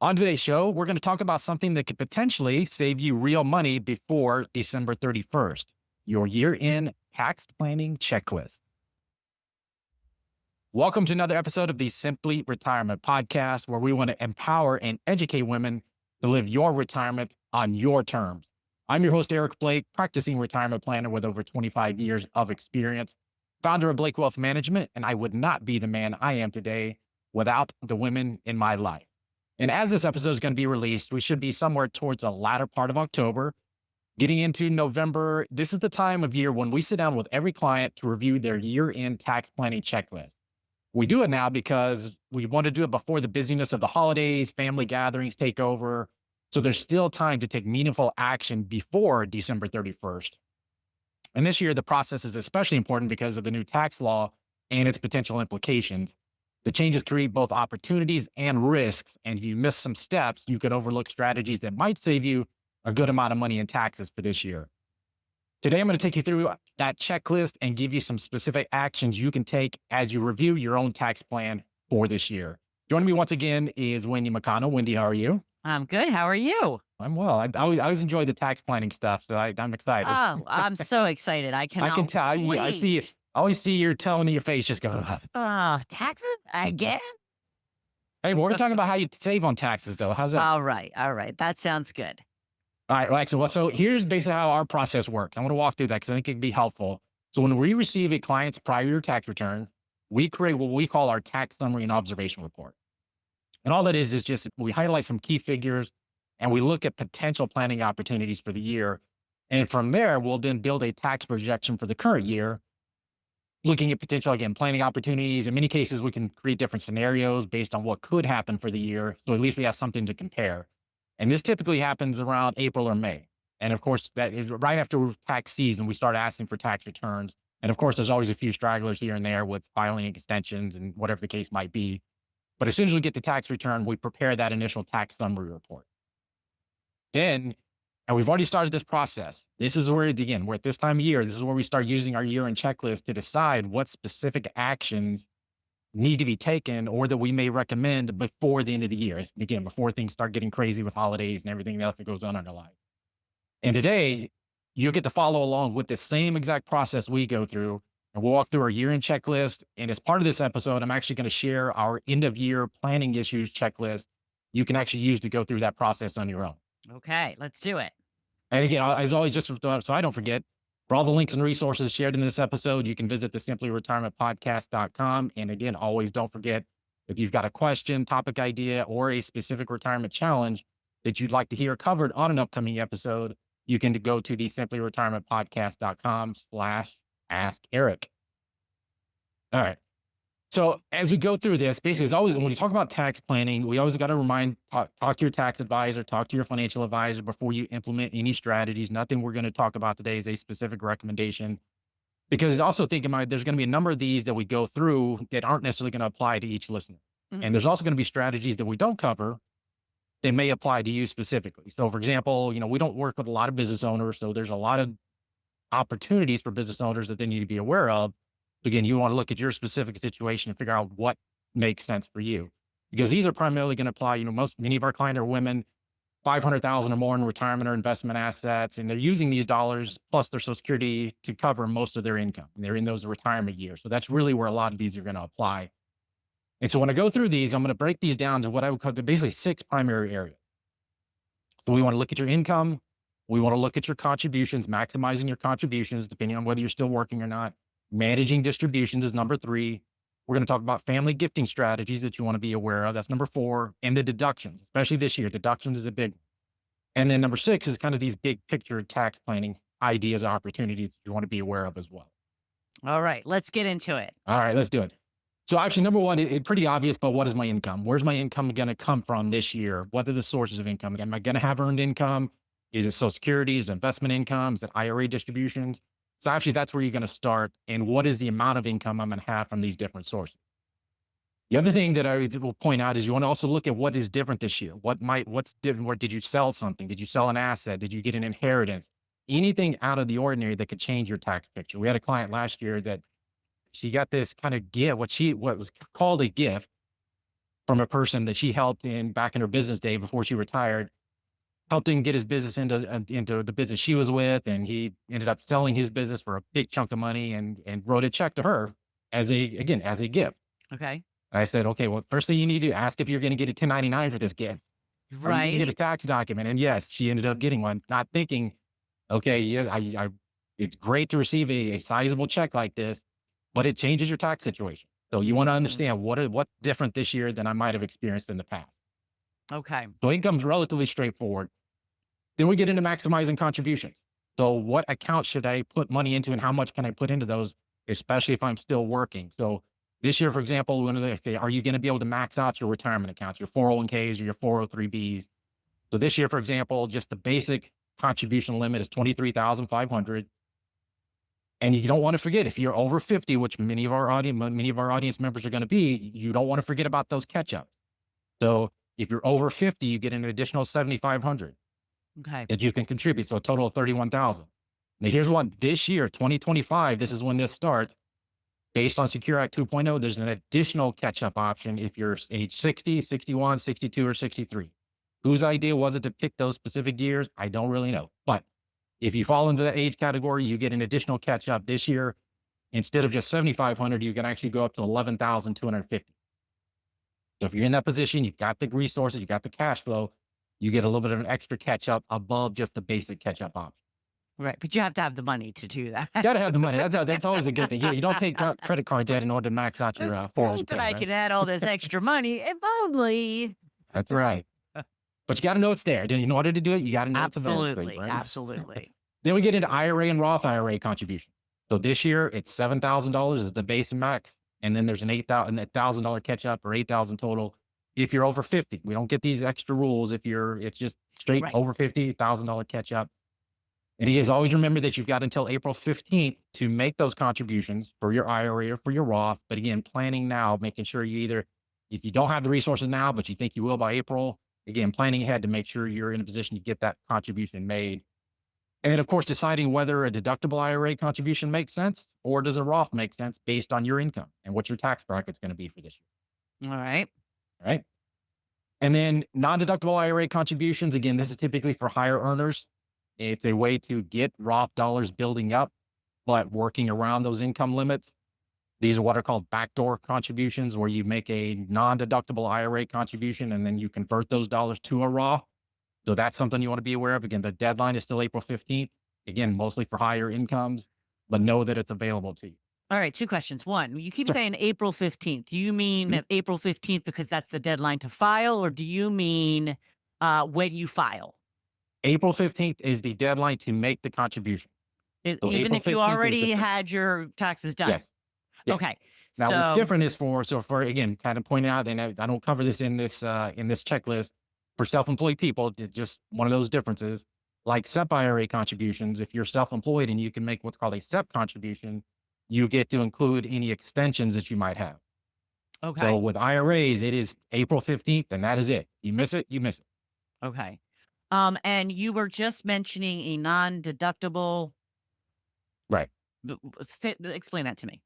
On today's show, we're going to talk about something that could potentially save you real money before December 31st, your year-end tax planning checklist. Welcome to another episode of the Simply Retirement Podcast, where we want to empower and educate women to live your retirement on your terms. I'm your host, Eric Blake, practicing retirement planner with over 25 years of experience, founder of Blake Wealth Management, and I would not be the man I am today without the women in my life. And as this episode is going to be released, we should be somewhere towards the latter part of October. Getting into November, this is the time of year when we sit down with every client to review their year-end tax planning checklist. We do it now because we want to do it before the busyness of the holidays, family gatherings take over. So there's still time to take meaningful action before December 31st. And this year, the process is especially important because of the new tax law and its potential implications. The changes create both opportunities and risks, and if you miss some steps, you could overlook strategies that might save you a good amount of money in taxes for this year. Today, I'm going to take you through that checklist and give you some specific actions you can take as you review your own tax plan for this year. Joining me once again is Wendy McConnell. Wendy, how are you? I'm good. How are you? I'm well. I always enjoy the tax planning stuff, so I'm excited. Oh, I'm so excited. I I cannot can tell. I see it. wait. I always see your tone in your face just going, "Ugh." Oh, taxes again? Hey, we're talking about how you save on taxes, though. How's that? All right. All right. That sounds good. All right, Alexa. Well, so here's basically how our process works. I want to walk through that because I think it can be helpful. So when we receive a client's prior year tax return, we create what we call our tax summary and observation report. And all that is just we highlight some key figures and we look at potential planning opportunities for the year. And from there, we'll then build a tax projection for the current year, looking at potential, again, planning opportunities. In many cases, we can create different scenarios based on what could happen for the year. So at least we have something to compare. And this typically happens around April or May. And of course, that is right after tax season, we start asking for tax returns. And of course, there's always a few stragglers here and there with filing extensions and whatever the case might be. But as soon as we get the tax return, we prepare that initial tax summary report. Then, and we've already started this process. This is where, again, we're at this time of year. This is where we start using our year-end checklist to decide what specific actions need to be taken or that we may recommend before the end of the year. Again, before things start getting crazy with holidays and everything else that goes on in our life. And today, you'll get to follow along with the same exact process we go through. And we'll walk through our year-end checklist. And as part of this episode, I'm actually going to share our end-of-year planning issues checklist you can actually use to go through that process on your own. Okay. Let's do it. And again, as always, just so I don't forget, for all the links and resources shared in this episode, you can visit the simplyretirementpodcast.com. And again, always don't forget, if you've got a question, topic idea, or a specific retirement challenge that you'd like to hear covered on an upcoming episode, you can go to the simplyretirementpodcast.com/ask Eric. All right. So as we go through this, basically, it's always when you talk about tax planning, we always got to talk to your tax advisor, talk to your financial advisor before you implement any strategies. Nothing we're going to talk about today is a specific recommendation, because also think about there's going to be a number of these that we go through that aren't necessarily going to apply to each listener. Mhm. And there's also going to be strategies that we don't cover that may apply to you specifically. So for example, we don't work with a lot of business owners. So there's a lot of opportunities for business owners that they need to be aware of. Again, you want to look at your specific situation and figure out what makes sense for you, because these are primarily going to apply. Many of our clients are women, 500,000 or more in retirement or investment assets, and they're using these dollars plus their Social Security to cover most of their income. And they're in those retirement years. So that's really where a lot of these are going to apply. And so when I go through these, I'm going to break these down to what I would call basically 6 primary areas. So we want to look at your income. We want to look at your contributions, maximizing your contributions, depending on whether you're still working or not. Managing distributions is number 3. We're going to talk about family gifting strategies that you want to be aware of. That's number 4. And the deductions, especially this year. Deductions is a big one. And then number 6 is kind of these big picture tax planning ideas, opportunities that you want to be aware of as well. All right. Let's get into it. All right, let's do it. So actually, number 1, it's pretty obvious, but what is my income? Where's my income going to come from this year? What are the sources of income? Am I going to have earned income? Is it Social Security? Is it investment income? Is it IRA distributions? So actually, that's where you're going to start. And what is the amount of income I'm going to have from these different sources? The other thing that I will point out is you want to also look at what is different this year. What's different? Where did you sell something? Did you sell an asset? Did you get an inheritance? Anything out of the ordinary that could change your tax picture. We had a client last year that she got this kind of gift, what was called a gift from a person that she helped in back in her business day before she retired, helped him get his business into the business she was with, and he ended up selling his business for a big chunk of money and wrote a check to her as a gift. Okay. And I said, okay, well, first thing you need to do, ask if you're going to get a 1099 for this gift. Are you going to get a Right. tax document? And yes, she ended up getting one, not thinking, okay, yeah, it's great to receive a sizable check like this, but it changes your tax situation. So you want to Mm, understand what's different this year than I might have experienced in the past. okay. So income's relatively straightforward. Then we get into maximizing contributions. So what account should I put money into and how much can I put into those, especially if I'm still working? So this year, for example, one of the, okay, are you going to be able to max out your retirement accounts, your 401ks or your 403bs? So this year, for example, just the basic contribution limit is 23,500. And you don't want to forget if you're over 50, which many of our audience members are going to be, you don't want to forget about those catch ups. So if you're over 50, you get an additional 7,500 Okay. that you can contribute. So a total of 31,000. Now here's one this year, 2025, this is when this starts. Based on Secure Act 2.0, there's an additional catch-up option if you're age 60, 61, 62, or 63. Whose idea was it to pick those specific years? I don't really know. But if you fall into that age category, you get an additional catch-up this year. Instead of just 7,500, you can actually go up to 11,250. So if you're in that position, you've got the resources, you got the cash flow, you get a little bit of an extra catch-up above just the basic catch-up option. Right. But you have to have the money to do that. Got to have the money. That's always a good thing. You don't take out credit card debt in order to max out your It's 401k, great that I right? can add all this extra money. If only. That's right. But you got to know it's there. In order to do it, you got to know it's available to you, Absolutely. right? Absolutely. Then we get into IRA and Roth IRA contribution. So this year it's $7,000 is the base and max, and then there's an $8,000 catch up or 8,000 total if you're over 50. We don't get these extra rules if it's just straight Right. over 50, $1,000 catch up. And you guys always remember that you've got until April 15th to make those contributions for your IRA or for your Roth. But again, planning now, making sure you either, if you don't have the resources now, but you think you will by April, again, planning ahead to make sure you're in a position to get that contribution made. And then, of course, deciding whether a deductible IRA contribution makes sense or does a Roth make sense based on your income and what your tax bracket's going to be for this All right. year. Right. And then non-deductible IRA contributions, again, this is typically for higher earners. It's a way to get Roth dollars building up, but working around those income limits. These are what are called backdoor contributions, where you make a non-deductible IRA contribution and then you convert those dollars to a Roth. So that's something you want to be aware of. Again, the deadline is still April 15th. Again, mostly for higher incomes, but know that it's available to you. All right. Two questions. One, you keep Sure. saying April 15th. Do you mean Mhm. April 15th because that's the deadline to file, or do you mean when you file? April 15th is the deadline to make the contribution. So Even April if you 15th is already the, had your taxes done? yes, yes. Okay. Now, what's So, different is for again, kind of pointing out, and I don't cover this in this checklist for self-employed people. Just one of those differences, like SEP IRA contributions. If you're self-employed and you can make what's called a SEP contribution, you get to include any extensions that you might have. So okay. with IRAs, it is April 15th, and that is it. You miss it, you miss it. Okay. And you were just mentioning a non-deductible. Right. Explain that to me,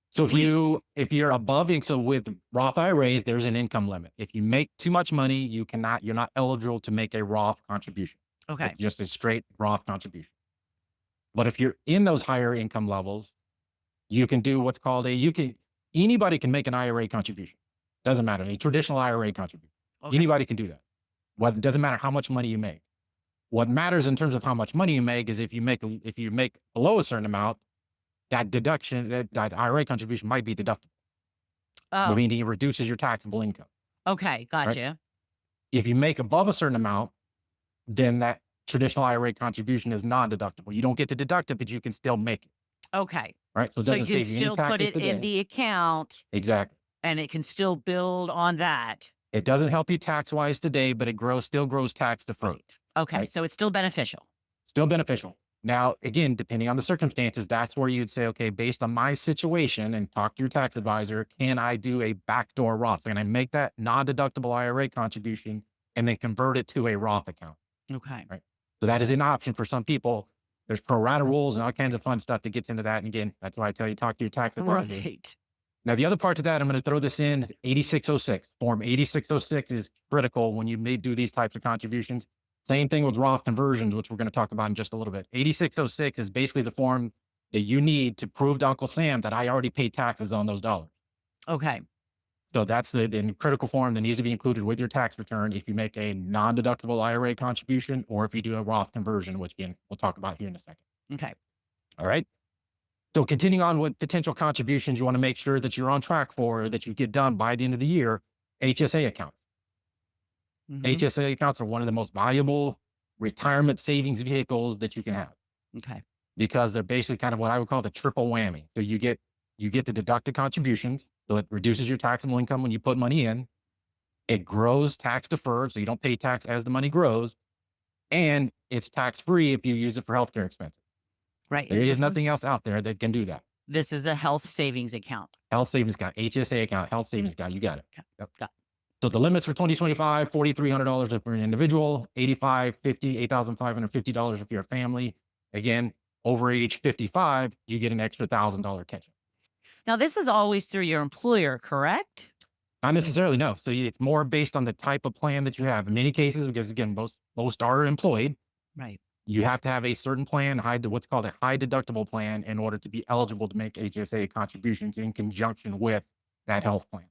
So please. if you're above, so with Roth IRAs, there's an income limit. If you make too much money, you're not eligible to make a Roth contribution. Okay. It's just a straight Roth contribution. But if you're in those higher income levels, you can do what's called anybody can make an IRA contribution. Doesn't matter, a traditional IRA contribution. Okay. Anybody can do that. Well, it doesn't matter how much money you make. What matters in terms of how much money you make is if you make below a certain amount, that deduction, that IRA contribution might be deductible, Oh, meaning it reduces your taxable income, okay. right? Gotcha. If you make above a certain amount, then that traditional IRA contribution is non-deductible. You don't get to deduct it, but you can still make it, Okay. right? So it So you doesn't can save you any still put taxes it in today. the account Exactly. and it can still build on that. It doesn't help you tax-wise today, but still grows tax deferred, Right. Okay. right? So it's still beneficial. Still beneficial. Now, again, depending on the circumstances, that's where you'd say, okay, based on my situation and talk to your tax advisor, can I do a backdoor Roth? Can I make that non-deductible IRA contribution and then convert it to a Roth account, Okay. right? So that is an option for some people. There's pro rata rules and all kinds of fun stuff that gets into that. And again, that's why I tell you, talk to your tax advisor. Right. Now, the other part to that, I'm going to throw this in 8606. Form 8606 is critical when you may do these types of contributions. Same thing with Roth conversions, which we're going to talk about in just a little bit. 8606 is basically the form that you need to prove to Uncle Sam that I already paid taxes on those dollars. Okay. So that's the critical form that needs to be included with your tax return if you make a non-deductible IRA contribution or if you do a Roth conversion, which again, we'll talk about here in a second. Okay. All right. So continuing on with potential contributions, you want to make sure that you're on track for that you get done by the end of the year. HSA accounts. Hmm. HSA accounts are one of the most valuable retirement savings vehicles that you can have Okay. because they're basically kind of what I would call the triple whammy. So you get to deduct the contributions, so it reduces your taxable income when you put money in. It grows tax deferred, so you don't pay tax as the money grows, and it's tax free if you use it for healthcare expenses. Right. There And is nothing else out there that can do that. this is a health savings account. Health savings account, HSA account, health savings account, you got it. Okay. Yep. Got So the limits for 2025, $4,300 if you're an individual, 85, 50, $8,550 if you're a family. Again, over age 55, you get an extra $1,000 catch-up. Now, this is always through your employer, correct? Not necessarily, no. So it's more based on the type of plan that you have. In many cases, because again, most are employed, Right. you have to have a certain plan, what's called a high deductible plan, in order to be eligible to make HSA contributions in conjunction with that health plan.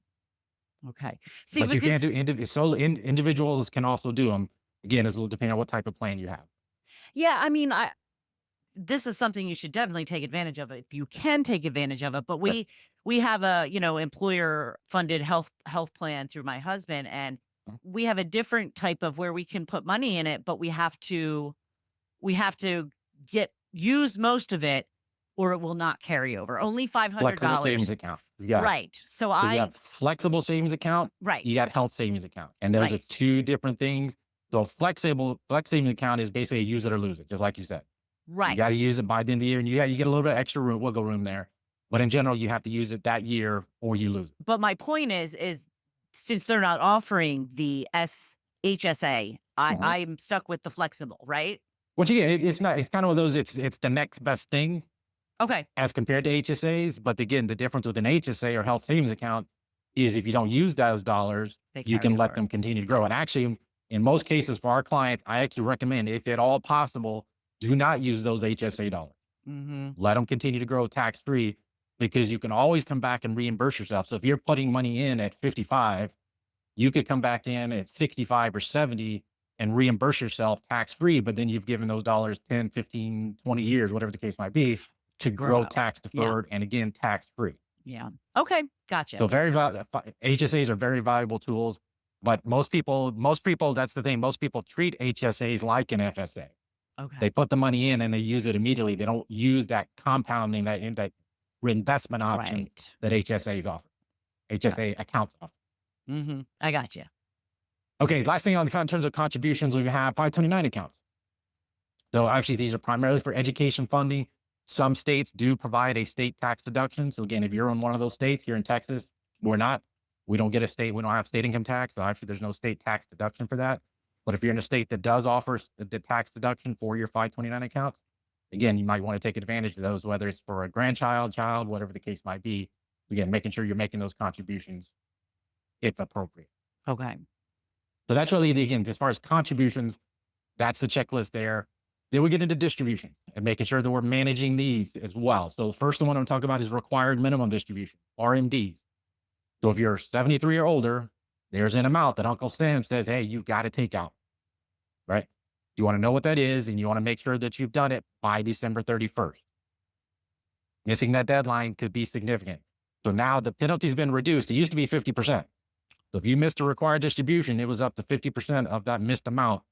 Okay. See, But you can't do because individuals can also do them. Again, it's depending on what type of plan you have. yeah, I mean, this is something you should definitely take advantage of if you can take advantage of it. But Sure. we have a employer funded health plan through my husband, and Mhm. we have a different type of where we can put money in it, but we have to get use most of it, or it will not carry over. Only five hundred Flexible savings dollars. account. You got it. Right. So So you got flexible savings account, you right, got health savings account. And those are right, two different things. So flex savings account is basically a use it or lose it, just like you said. You got to right. use it by the end of the year, and you get a little bit of extra wiggle room there. But in general, you have to use it that year or you lose it. But my point is since they're not offering the HSA, Mhm. I'm stuck with the flexible, right? Which again, it's not. It's kind of one of those. It's the next best thing Okay. as compared to HSAs. But again, the difference with an HSA or health savings account is if you don't use those dollars, They you carry can let over. them continue to grow. And actually, in most cases for our clients, I actually recommend, if at all possible, do not use those HSA dollars. Mhm. Let them continue to grow tax free because you can always come back and reimburse yourself. So if you're putting money in at 55, you could come back in at 65 or 70 and reimburse yourself tax free. But then you've given those dollars 10, 15, 20 years, whatever the case might be, to grow Grow. tax Yeah. deferred and again, tax free. Yeah. Okay. Gotcha. So HSAs are very valuable tools, but most people, that's the thing. Most people treat HSAs like an FSA. They Okay. put the money in and they use it immediately. They don't use that compounding, that reinvestment option Right. that HSAs offer, Yeah. HSA accounts offer. I gotcha. Okay, last thing in terms of contributions, we have 529 accounts. So actually, these are primarily for education funding. Some states do provide a state tax deduction. So again, if you're in one of those states, here in Texas, we're not. We don't get a state. We don't have state income tax. So actually, there's no state tax deduction for that. But if you're in a state that does offer the tax deduction for your 529 accounts, again, you might want to take advantage of those, whether it's for a grandchild, child, whatever the case might be. Again, making sure you're making those contributions if appropriate. Okay. So that's really, again, as far as contributions, that's the checklist there. Then we get into distribution and making sure that we're managing these as well. So the first one I'm talking about is required minimum distribution, RMDs. So if you're 73 or older, there's an amount that Uncle Sam says, hey, you got to take out, right? You want to know what that is, and you want to make sure that you've done it by December 31st. Missing that deadline could be significant. So now the penalty's been reduced. It used to be 50%. So if you missed a required distribution, it was up to 50% of that missed amount.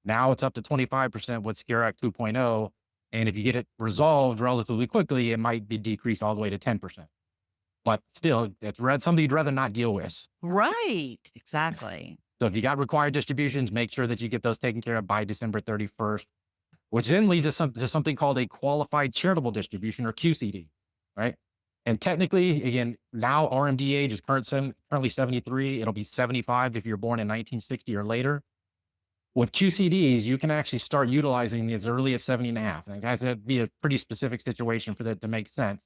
Now it's up to 25% with Secure Act 2.0. And if you get it resolved relatively quickly, it might be decreased all the way to 10%. But still, it's something you'd rather not deal with. Right. Exactly. So if you got required distributions, make sure that you get those taken care of by December 31st, which then leads us to something called a qualified charitable distribution or QCD, right? And technically, again, now RMD age is currently 73. It'll be 75 if you're born in 1960 or later. With QCDs, you can actually start utilizing as early as 70 and a half. And it has to be a pretty specific situation for that to make sense.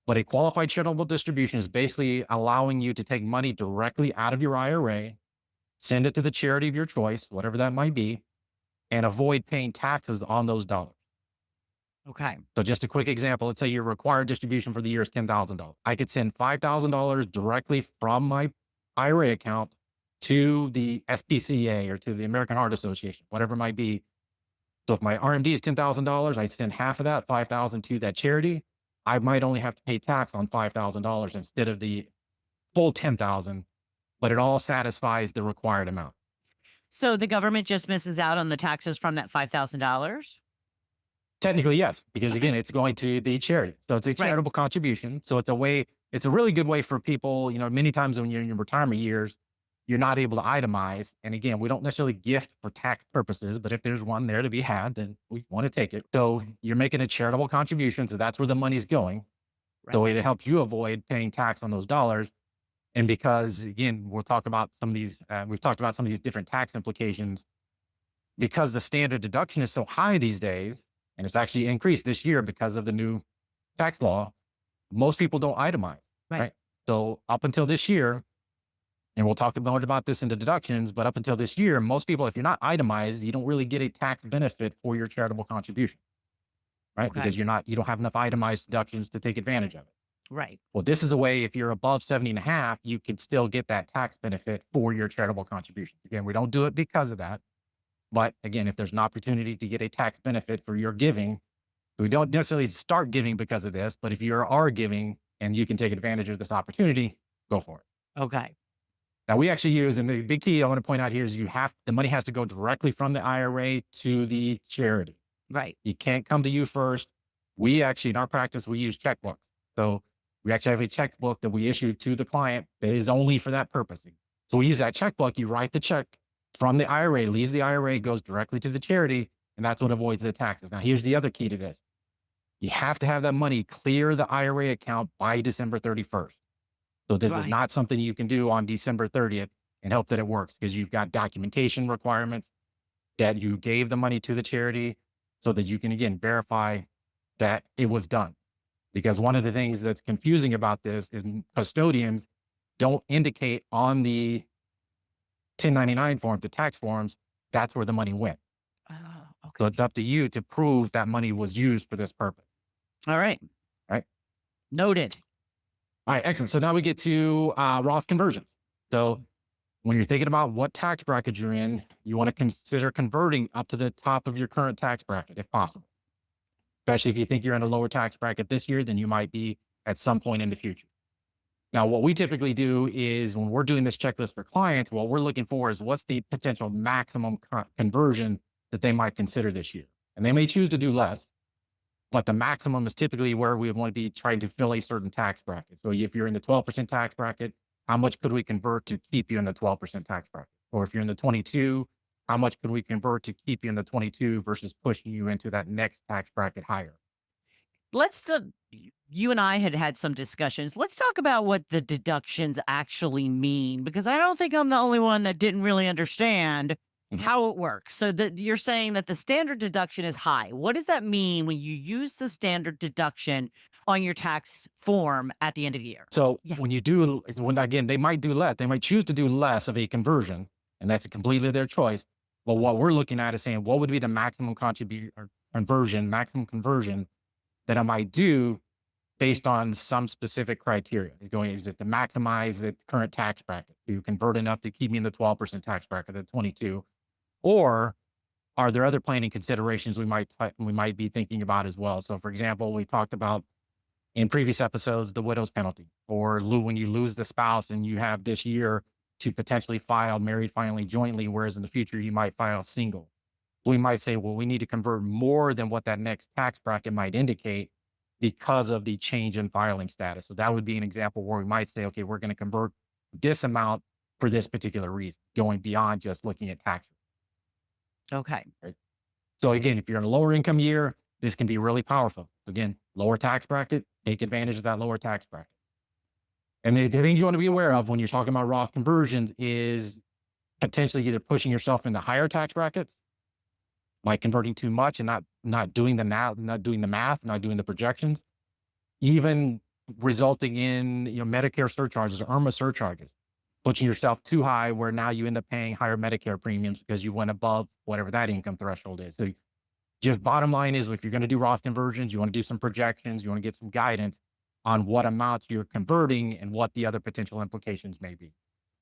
But a qualified charitable distribution is basically allowing you to take money directly out of your IRA, send it to the charity of your choice, whatever that might be, and avoid paying taxes on those dollars. Okay. So just a quick example, let's say your required distribution for the year is $10,000. I could send $5,000 directly from my IRA account to the SPCA or to the American Heart Association, whatever it might be. So if my RMD is $10,000, I send half of that, 5,000 to that charity. I might only have to pay tax on $5,000 instead of the full 10,000, but it all satisfies the required amount. So the government just misses out on the taxes from that $5,000? Technically, yes, because Okay. again, it's going to the charity. So it's a Right. charitable contribution. So it's a really good way for people, many times when you're in your retirement years, you're not able to itemize. And again, we don't necessarily gift for tax purposes, but if there's one there to be had, then we want to take it. So you're making a charitable contribution. So that's where the money's going. Right. So it helps you avoid paying tax on those dollars. And because again, we'll talk about some of these, we've talked about some of these different tax implications because the standard deduction is so high these days, and it's actually increased this year because of the new tax law. Most people don't itemize, Right. right? So up until this year, and we'll talk more about this in the deductions, but up until this year, most people, if you're not itemized, you don't really get a tax benefit for your charitable contribution, right? Okay. Because you don't have enough itemized deductions to take advantage of it. Right. Well, this is a way, if you're above 70 and a half, you can still get that tax benefit for your charitable contribution. Again, we don't do it because of that. But again, if there's an opportunity to get a tax benefit for your giving, we don't necessarily start giving because of this, but if you are giving and you can take advantage of this opportunity, go for it. Okay. Now we actually use, and the big key I want to point out here is the money has to go directly from the IRA to the charity. Right. It can't come to you first. We actually, in our practice, we use checkbooks. So we actually have a checkbook that we issue to the client that is only for that purpose. So we use that checkbook. You write the check from the IRA, leaves the IRA, goes directly to the charity, and that's what avoids the taxes. Now, here's the other key to this. You have to have that money clear the IRA account by December 31st. So this is Right. not something you can do on December 30th and hope that it works because you've got documentation requirements that you gave the money to the charity so that you can, again, verify that it was done. Because one of the things that's confusing about this is custodians don't indicate on the 1099 form, the tax forms, that's where the money went. Oh, So okay. it's up to you to prove that money was used for this purpose, All right. right? Noted. All right, excellent. So now we get to Roth conversions. So when you're thinking about what tax bracket you're in, you want to consider converting up to the top of your current tax bracket if possible. Especially if you think you're in a lower tax bracket this year than you might be at some point in the future. Now, what we typically do is when we're doing this checklist for clients, what we're looking for is what's the potential maximum conversion that they might consider this year. And they may choose to do less, but the maximum is typically where we want to be trying to fill a certain tax bracket. So if you're in the 12% tax bracket, how much could we convert to keep you in the 12% tax bracket? Or if you're in the 22, how much could we convert to keep you in the 22 versus pushing you into that next tax bracket higher? Let's you and I had had some discussions. Let's talk about what the deductions actually mean because I don't think I'm the only one that didn't really understand Mhm. how it works. So that you're saying that the standard deduction is high. What does that mean when you use the standard deduction on your tax form at the end of the year? So Yeah. when again, they might do less, they might choose to do less of a conversion, and that's completely their choice. But what we're looking at is saying, what would be the maximum contribute or maximum conversion that I might do based on some specific criteria? Is it to maximize the current tax bracket, to convert enough to keep me in the 12% tax bracket, the 22, or are there other planning considerations we might be thinking about as well? So, for example, we talked about in previous episodes the widow's penalty, or when you lose the spouse and you have this year to potentially file married filing jointly, whereas in the future you might file single. We might say, well, we need to convert more than what that next tax bracket might indicate because of the change in filing status. So that would be an example where we might say, okay, we're going to convert this amount for this particular reason, going beyond just looking at tax Okay. rate. So again, if you're in a lower income year, this can be really powerful. Again, lower tax bracket, take advantage of that lower tax bracket. And the things you want to be aware of when you're talking about Roth conversions is potentially either pushing yourself into higher tax brackets by converting too much and not doing the math, not doing the projections, even resulting in, Medicare surcharges or IRMA surcharges, pushing yourself too high where now you end up paying higher Medicare premiums because you went above whatever that income threshold is. So just bottom line is, if you're going to do Roth conversions, you want to do some projections, you want to get some guidance on what amounts you're converting and what the other potential implications may be.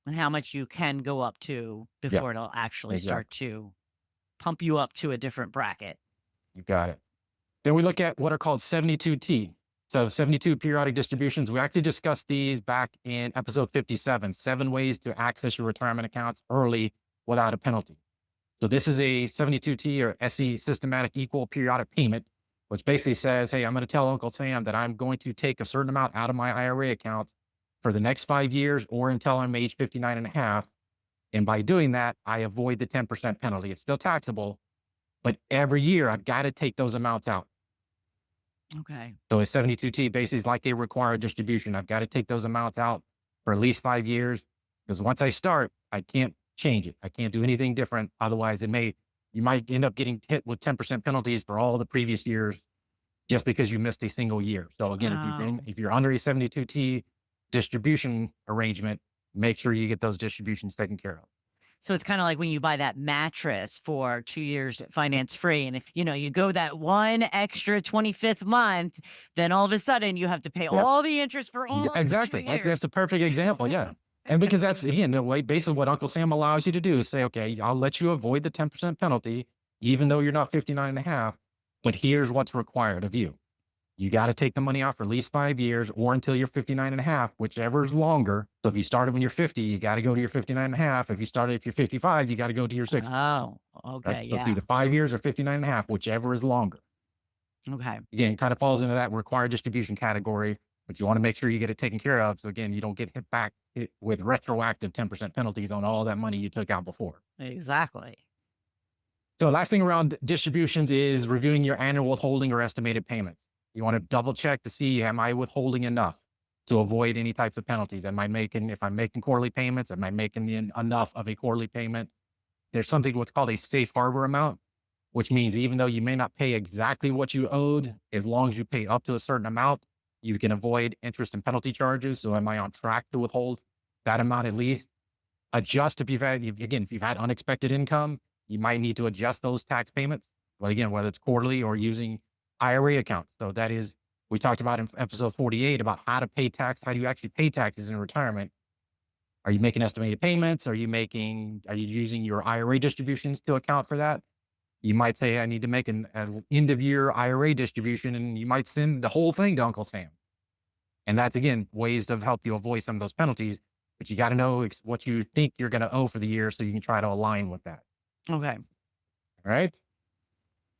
And how much you can go up to Yeah, before it'll actually start exactly. to pump you up to a different bracket. You got it. Then we look at what are called 72T. So 72 periodic distributions. We actually discussed these back in episode 57, 7 ways to access your retirement accounts early without a penalty. So this is a 72T or SE systematic equal periodic payment, which basically says, hey, I'm going to tell Uncle Sam that I'm going to take a certain amount out of my IRA accounts for the next 5 years or until I'm age 59 and a half. And by doing that, I avoid the 10% penalty. It's still taxable, but every year I've got to take those amounts out. Okay. So a 72T basically is like a required distribution. I've got to take those amounts out for at least 5 years because once I start, I can't change it. I can't do anything different. Otherwise, you might end up getting hit with 10% penalties for all the previous years just because you missed a single year. So again, Oh. if you're under a 72T distribution arrangement, make sure you get those distributions taken care of. So it's kind of like when you buy that mattress for 2 years finance free. And if you go that one extra 25th month, then all of a sudden you have to pay Yeah, all the interest for yeah, all of the two exactly. That's years. a perfect example. Yeah. And because that's, again, the way basically what Uncle Sam allows you to do is say, okay, I'll let you avoid the 10% penalty, even though you're not 59 and a half, but here's what's required of you. You got to take the money out for at least 5 years or until you're 59 and a half, whichever is longer. So if you started when you're 50, you got to go to your 59 and a half. If you started if you're 55, you got to go to your 60, Oh, right? okay. So it's Yeah. either 5 years or 59 and a half, whichever is longer. Okay. Again, it kind of falls into that required distribution category, but you want to make sure you get it taken care of. So again, you don't get hit with retroactive 10% penalties on all that money you took out before. Exactly. So last thing around distributions is reviewing your annual withholding or estimated payments. You want to double check to see, am I withholding enough to avoid any types of penalties? If I'm making quarterly payments, am I making enough of a quarterly payment? There's something what's called a safe harbor amount, which means even though you may not pay exactly what you owed, as long as you pay up to a certain amount, you can avoid interest and penalty charges. So am I on track to withhold that amount at least? Adjust if you've had unexpected income, you might need to adjust those tax payments. Well, again, whether it's quarterly or using IRA accounts. So that is, we talked about in episode 48 about how to pay tax. How do you actually pay taxes in retirement? Are you making estimated payments? Are you using your IRA distributions to account for that? You might say, I need to make an end of year IRA distribution, and you might send the whole thing to Uncle Sam. And that's, again, ways to help you avoid some of those penalties. But you got to know what you think you're going to owe for the year so you can try to align with that. Okay. All right.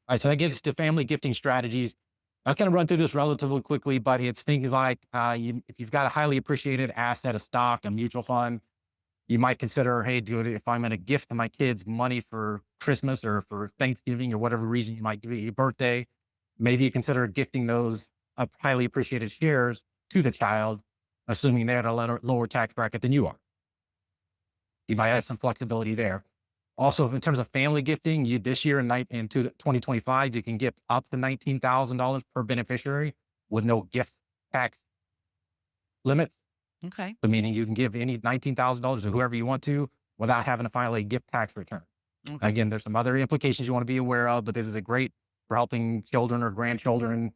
All right. So that gets us to family gifting strategies. I'll kind of run through this relatively quickly, but it's things like if you've got a highly appreciated asset, a stock, a mutual fund, you might consider, hey, dude, if I'm going to gift my kids money for Christmas or for Thanksgiving or whatever reason you might give it your birthday, maybe you consider gifting those highly appreciated shares to the child, assuming they're at a lower tax bracket than you are. You might have some flexibility there. Also, in terms of family gifting, this year in 2025, you can gift up to $19,000 per beneficiary with no gift tax limits. Okay. So meaning you can give any $19,000 to whoever you want to without having to file a gift tax return. Okay. Again, there's some other implications you want to be aware of, but this is a great for helping children or grandchildren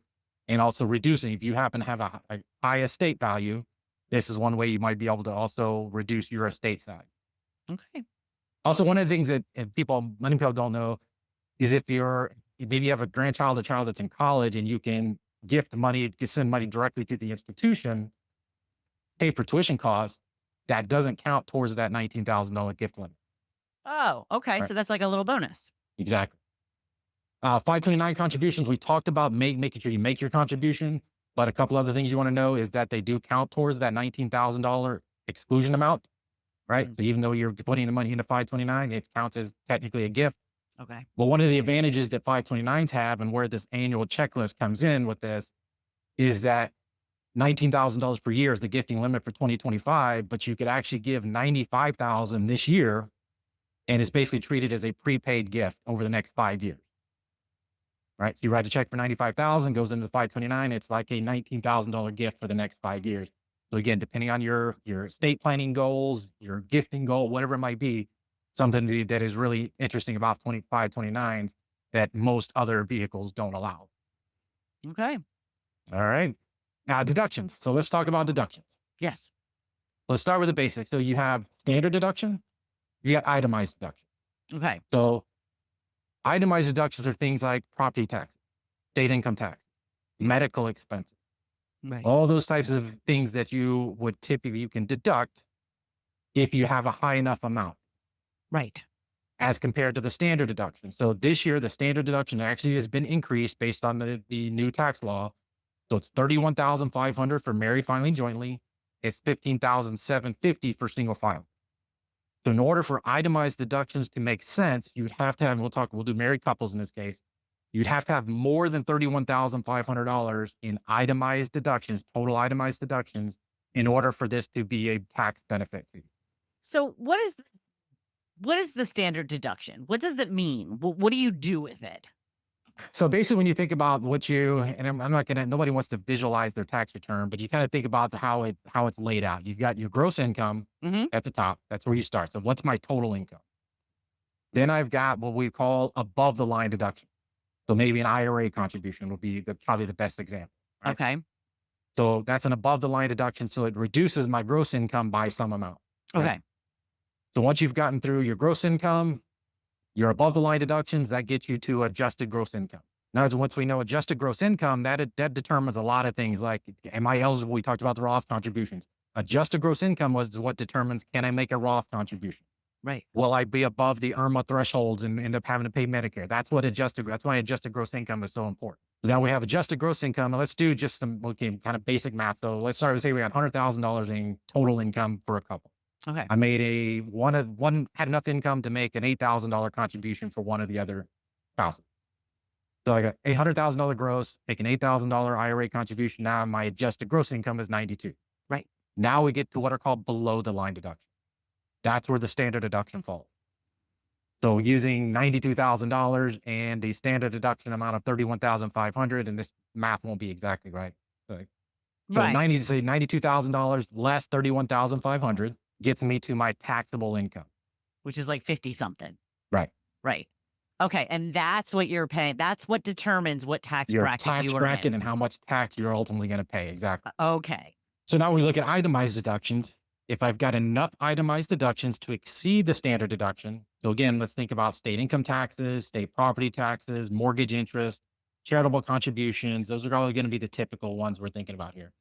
and also reducing. If you happen to have a high estate value, this is one way you might be able to also reduce your estate size. Okay. Also, one of the things that many people don't know is maybe you have a grandchild or child that's in college and you can gift money, you can send money directly to the institution, pay for tuition costs, that doesn't count towards that $19,000 gift limit. Oh, okay. Right. So that's like a little bonus. Exactly. 529 contributions, we talked about making sure you make your contribution, but a couple other things you want to know is that they do count towards that $19,000 exclusion amount, right? Mm, So even though you're putting the money into 529, it counts as technically a gift. okay. But one of the advantages that 529s have and where this annual checklist comes in with this is that $19,000 per year is the gifting limit for 2025, but you could actually give 95,000 this year, and it's basically treated as a prepaid gift over the next 5 years. right? So you write a check for 95,000, goes into the 529. It's like a $19,000 gift for the next 5 years. So again, depending on your estate planning goals, your gifting goal, whatever it might be, something that is really interesting about 529s that most other vehicles don't allow. Okay. All right. Now deductions. So let's talk about deductions. Yes. Let's start with the basics. So you have standard deduction, you got itemized deduction. Okay. So itemized deductions are things like property tax, state income tax, medical expenses, Right. all those types of things that you would typically you can deduct if you have a high enough amount Right. as compared to the standard deduction. So this year, the standard deduction actually has been increased based on the new tax law. So it's 31,500 for married filing jointly. It's 15,750 for single file. So in order for itemized deductions to make sense, you'd have to have, we'll do married couples in this case. You'd have to have more than $31,500 in itemized deductions, total itemized deductions, in order for this to be a tax benefit to you. So what is the standard deduction? What does that mean? What do you do with it? So basically, when you think about what you, and I'm not gonna, nobody wants to visualize their tax return, but you kind of think about how it's laid out. You've got your gross income Mm-hmm. at the top. That's where you start. So what's my total income? Then I've got what we call above the line deduction. So maybe an IRA contribution would be probably the best example, right? Okay. So that's an above the line deduction. So it reduces my gross income by some amount. Right? Okay. So once you've gotten through your gross income, your above the line deductions, that gets you to adjusted gross income. Now, once we know adjusted gross income, that determines a lot of things like, am I eligible? We talked about the Roth contributions. Adjusted gross income was what determines, can I make a Roth contribution? Right. Will I be above the IRMA thresholds and end up having to pay Medicare? That's why adjusted gross income is so important. So now we have adjusted gross income. And let's do just some kind of basic math. So let's start with, say we got $100,000 in total income for a couple. Okay. I made one had enough income to make an $8,000 contribution for one of the other spouses. So I got $800,000 gross, make an $8,000 IRA contribution. Now my adjusted gross income is 92. Right. Now we get to what are called below the line deductions. That's where the standard deduction falls. So using $92,000 and the standard deduction amount of 31,500, and this math won't be exactly right. So Right. $92,000 less 31,500 gets me to my taxable income. Which is like 50 something. Right. Right. Okay. And that's what you're paying. That's what determines what tax Your bracket tax you are bracket in. and how much tax you're ultimately going to pay. Exactly. Okay. So now we look at itemized deductions. If I've got enough itemized deductions to exceed the standard deduction, so again, let's think about state income taxes, state property taxes, mortgage interest, charitable contributions. Those are all going to be the typical ones we're thinking about here.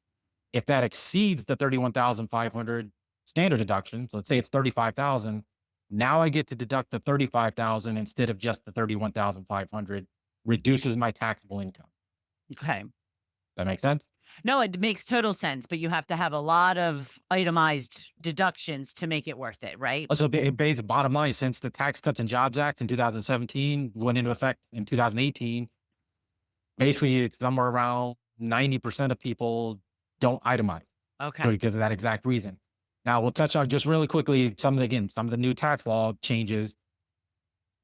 If that exceeds the 31,500 standard deduction, so let's say it's 35,000, now I get to deduct the 35,000 instead of just the 31,500, reduces my taxable income. Okay. That makes sense? No, it makes total sense, but you have to have a lot of itemized deductions to make it worth it, right? So it pays the bottom line, since the Tax Cuts and Jobs Act in 2017 went into effect in 2018, basically it's somewhere around 90% of people don't itemize Okay. because of that exact reason. Now we'll touch on just really quickly some of the new tax law changes.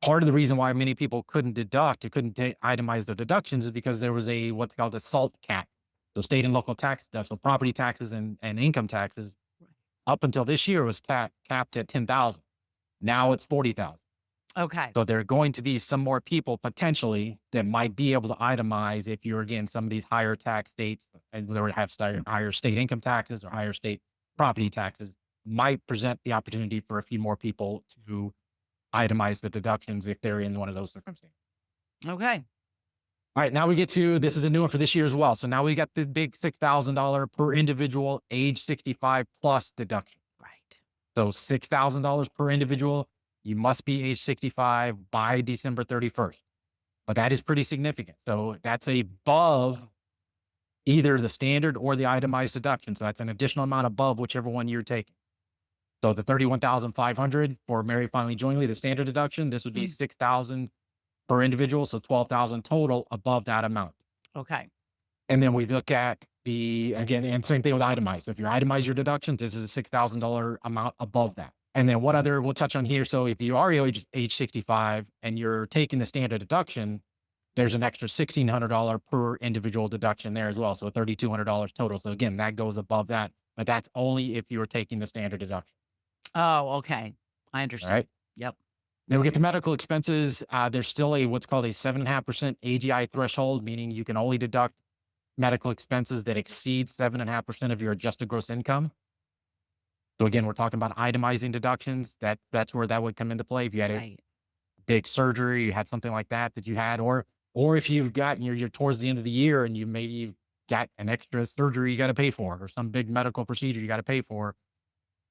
Part of the reason why many people couldn't deduct or couldn't itemize their deductions is because there was what's called a SALT cap. So state and local tax, so property taxes and income taxes, up until this year was capped at 10,000. Now it's 40,000. Okay. So there are going to be some more people potentially that might be able to itemize if you're, again, some of these higher tax states and they would have higher state income taxes or higher state property taxes might present the opportunity for a few more people to itemize the deductions if they're in one of those circumstances. Okay. All right, now we get to, this is a new one for this year as well. So now we got the big $6,000 per individual age 65 plus deduction. Right. So $6,000 per individual. You must be age 65 by December 31st. But that is pretty significant. So that's above either the standard or the itemized deduction. So that's an additional amount above whichever one you're taking. So the 31,500 for married filing jointly, the standard deduction, this would be 6,000 per individual. So 12,000 total above that amount. Okay. And then we look at again, and same thing with itemized. So if you itemize your deductions, this is a $6,000 amount above that. And then we'll touch on here. So if you are age 65 and you're taking the standard deduction, there's an extra $1,600 per individual deduction there as well. So $3,200 total. So again, that goes above that, but that's only if you are taking the standard deduction. Oh, okay. I All understand. right. Yep. Then we get to medical expenses. There's still a what's called a 7.5% AGI threshold, meaning you can only deduct medical expenses that exceed 7.5% of your adjusted gross income. So again, we're talking about itemizing deductions. That's where that would come into play. If you had a Right. big surgery, you had something like that that you had, or if you've got you're towards the end of the year and you maybe got an extra surgery you got to pay for, or some big medical procedure you got to pay for,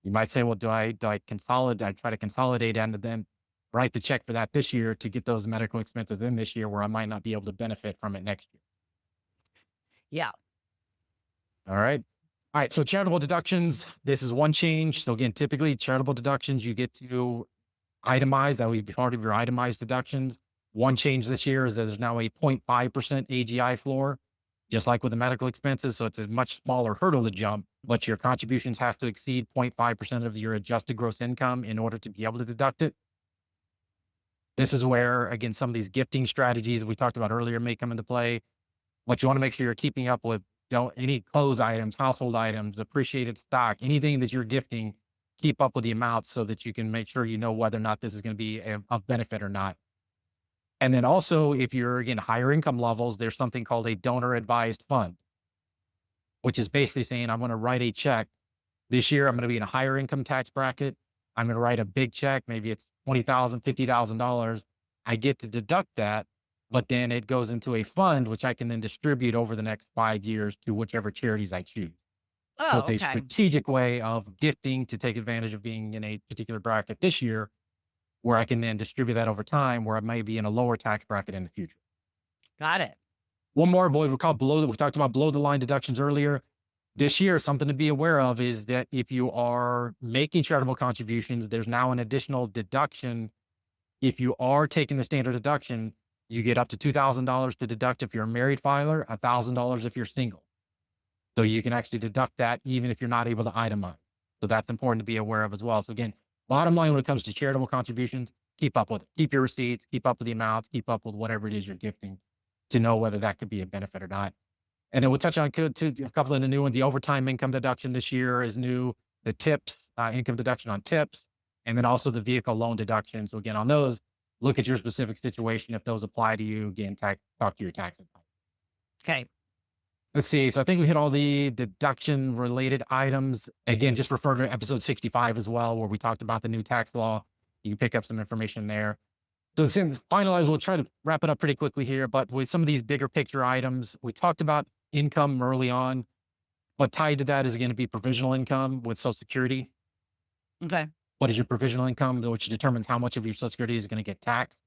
you might say, well, do I consolidate? I try to consolidate and then write the check for that this year to get those medical expenses in this year where I might not be able to benefit from it next year. Yeah. All right. All right. So charitable deductions, this is one change. So again, typically charitable deductions, you get to itemize. That would be part of your itemized deductions. One change this year is that there's now a 0.5% AGI floor, just like with the medical expenses. So it's a much smaller hurdle to jump, but your contributions have to exceed 0.5% of your adjusted gross income in order to be able to deduct it. This is where, again, some of these gifting strategies we talked about earlier may come into play. What you want to make sure you're keeping up with, don't any clothes items, household items, appreciated stock, anything that you're gifting, keep up with the amounts so that you can make sure you know whether or not this is going to be of benefit or not. And then also, if you're again higher income levels, there's something called a donor advised fund, which is basically saying I'm going to write a check this year. I'm going to be in a higher income tax bracket. I'm going to write a big check. Maybe it's $20,000, $50,000. I get to deduct that, but then it goes into a fund, which I can then distribute over the next 5 years to whichever charities I choose. So Oh, it's a okay. strategic way of gifting to take advantage of being in a particular bracket this year, where I can then distribute that over time, where I may be in a lower tax bracket in the future. Got it. One more, boy, we call we talked about below the line deductions earlier. This year, something to be aware of is that if you are making charitable contributions, there's now an additional deduction. If you are taking the standard deduction, you get up to $2,000 to deduct if you're a married filer, $1,000 if you're single. So you can actually deduct that even if you're not able to itemize. So that's important to be aware of as well. So again, bottom line when it comes to charitable contributions, keep up with it. Keep your receipts, keep up with the amounts, keep up with whatever it is you're gifting to know whether that could be a benefit or not. And then we'll touch on a couple of the new ones. The overtime income deduction this year is new. The tips, income deduction on tips, and then also the vehicle loan deduction. So again, on those, look at your specific situation. If those apply to you, again, talk to your tax advisor. Okay. Let's see. So I think we hit all the deduction related items. Again, just refer to episode 65 as well, where we talked about the new tax law. You can pick up some information there. So to finalize, we'll try to wrap it up pretty quickly here. But with some of these bigger picture items, we talked about income early on, but tied to that is going to be provisional income with Social Security. Okay. What is your provisional income, which determines how much of your Social Security is going to get taxed?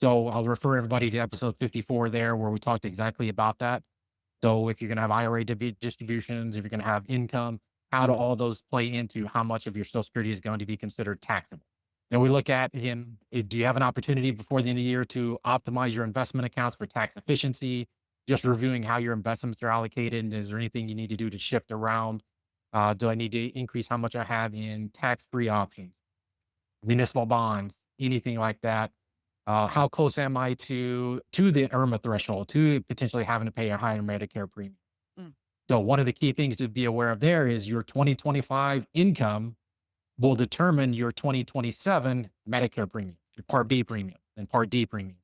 So I'll refer everybody to episode 54 there, where we talked exactly about that. So if you're going to have IRA distributions, if you're going to have income, how do all those play into how much of your Social Security is going to be considered taxable? Then we look at, again, do you have an opportunity before the end of the year to optimize your investment accounts for tax efficiency? Just reviewing how your investments are allocated. And is there anything you need to do to shift around? Do I need to increase how much I have in tax-free options, municipal bonds, anything like that? How close am I to the IRMA threshold, to potentially having to pay a higher Medicare premium? Mm. So one of the key things to be aware of there is your 2025 income will determine your 2027 Medicare premium, your Part B premium and Part D premium.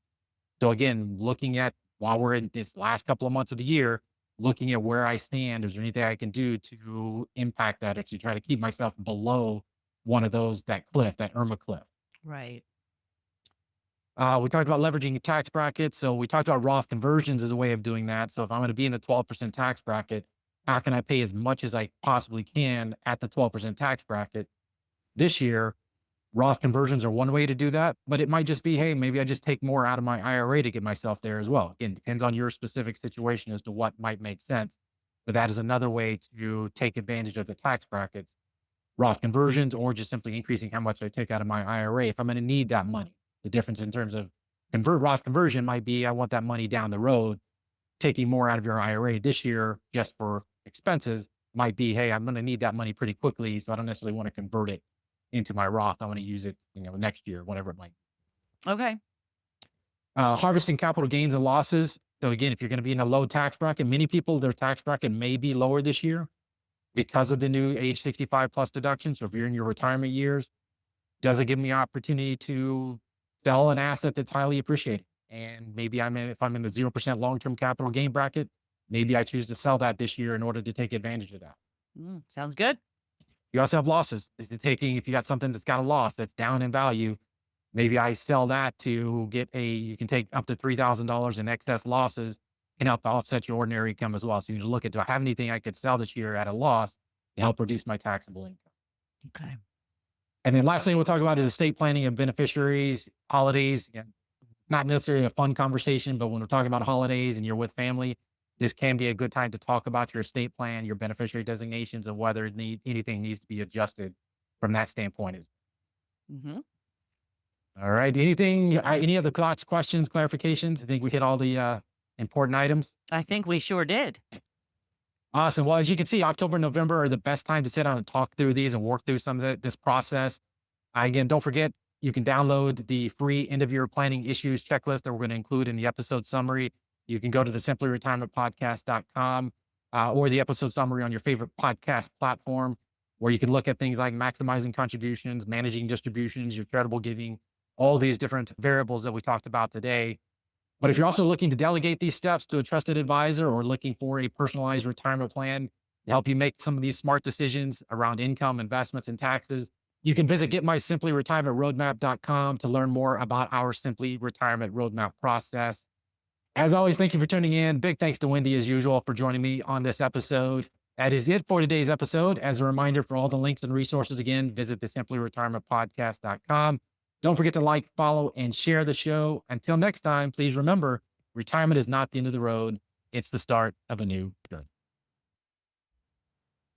So again, looking at while we're in this last couple of months of the year, looking at where I stand, is there anything I can do to impact that or to try to keep myself below one of those, that cliff, that IRMA cliff? Right. We talked about leveraging your tax bracket. So we talked about Roth conversions as a way of doing that. So if I'm going to be in the 12% tax bracket, how can I pay as much as I possibly can at the 12% tax bracket? This year, Roth conversions are one way to do that, but it might just be, hey, maybe I just take more out of my IRA to get myself there as well. Again, depends on your specific situation as to what might make sense. But that is another way to take advantage of the tax brackets, Roth conversions, or just simply increasing how much I take out of my IRA if I'm going to need that money. The difference in terms of Roth conversion might be I want that money down the road. Taking more out of your IRA this year just for expenses might be, hey, I'm going to need that money pretty quickly, so I don't necessarily want to convert it into my Roth. I want to use it, next year, whatever it might be. Okay. Harvesting capital gains and losses. So again, if you're going to be in a low tax bracket, many people, their tax bracket may be lower this year because of the new age 65 plus deduction. So if you're in your retirement years, does it give me opportunity to sell an asset that's highly appreciated? And maybe if I'm in the 0% long-term capital gain bracket, maybe I choose to sell that this year in order to take advantage of that. Sounds good. You also have losses. If you got something that's got a loss that's down in value, maybe I sell that to you can take up to $3,000 in excess losses and help offset your ordinary income as well. So you need to look at, do I have anything I could sell this year at a loss to help reduce my taxable income? Okay. And then last thing we'll talk about is estate planning and beneficiaries, holidays. Yeah, not necessarily a fun conversation, but when we're talking about holidays and you're with family, this can be a good time to talk about your estate plan, your beneficiary designations, and whether anything needs to be adjusted from that standpoint. hmm All right. Any other thoughts, questions, clarifications? I think we hit all the important items. I think we sure did. Awesome. Well, as you can see, October, November are the best time to sit down and talk through these and work through some of this process. Again, don't forget, you can download the free end of year planning issues checklist that we're going to include in the episode summary. You can go to the simplyretirementpodcast.com or the episode summary on your favorite podcast platform, where you can look at things like maximizing contributions, managing distributions, your charitable giving, all these different variables that we talked about today. But if you're also looking to delegate these steps to a trusted advisor or looking for a personalized retirement plan to help you make some of these smart decisions around income, investments, and taxes, you can visit getmysimplyretirementroadmap.com to learn more about our Simply Retirement Roadmap process. As always, thank you for tuning in. Big thanks to Wendy, as usual, for joining me on this episode. That is it for today's episode. As a reminder, for all the links and resources, again, visit the simplyretirementpodcast.com. Don't forget to like, follow, and share the show. Until next time, please remember, retirement is not the end of the road. It's the start of a new good.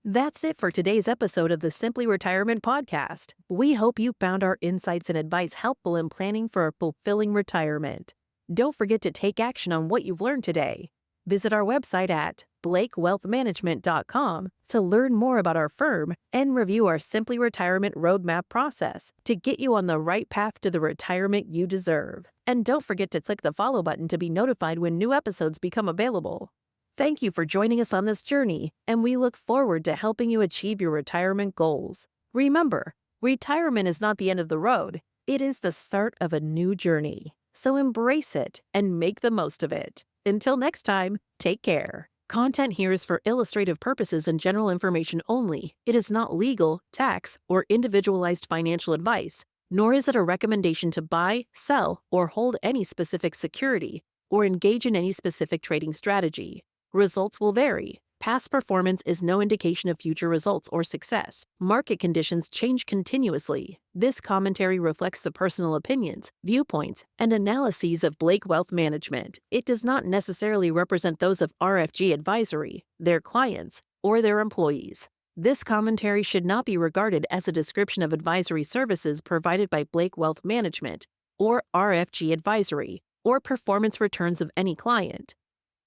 That's it for today's episode of the Simply Retirement Podcast. We hope you found our insights and advice helpful in planning for a fulfilling retirement. Don't forget to take action on what you've learned today. Visit our website at blakewealthmanagement.com to learn more about our firm and review our Simply Retirement Roadmap process to get you on the right path to the retirement you deserve. And don't forget to click the follow button to be notified when new episodes become available. Thank you for joining us on this journey, and we look forward to helping you achieve your retirement goals. Remember, retirement is not the end of the road. It is the start of a new journey. So embrace it and make the most of it. Until next time, take care. Content here is for illustrative purposes and general information only. It is not legal, tax, or individualized financial advice, nor is it a recommendation to buy, sell, or hold any specific security, or engage in any specific trading strategy. Results will vary. Past performance is no indication of future results or success. Market conditions change continuously. This commentary reflects the personal opinions, viewpoints, and analyses of Blake Wealth Management. It does not necessarily represent those of RFG Advisory, their clients, or their employees. This commentary should not be regarded as a description of advisory services provided by Blake Wealth Management, or RFG Advisory, or performance returns of any client.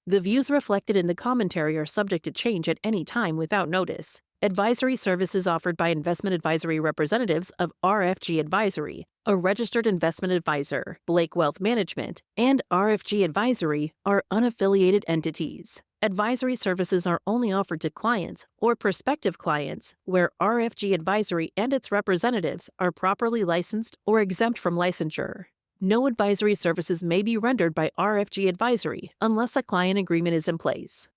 The views reflected in the commentary are subject to change at any time without notice. Advisory services offered by investment advisory representatives of RFG Advisory, a registered investment advisor, Blake Wealth Management, and RFG Advisory are unaffiliated entities. Advisory services are only offered to clients or prospective clients where RFG Advisory and its representatives are properly licensed or exempt from licensure. No advisory services may be rendered by RFG Advisory unless a client agreement is in place.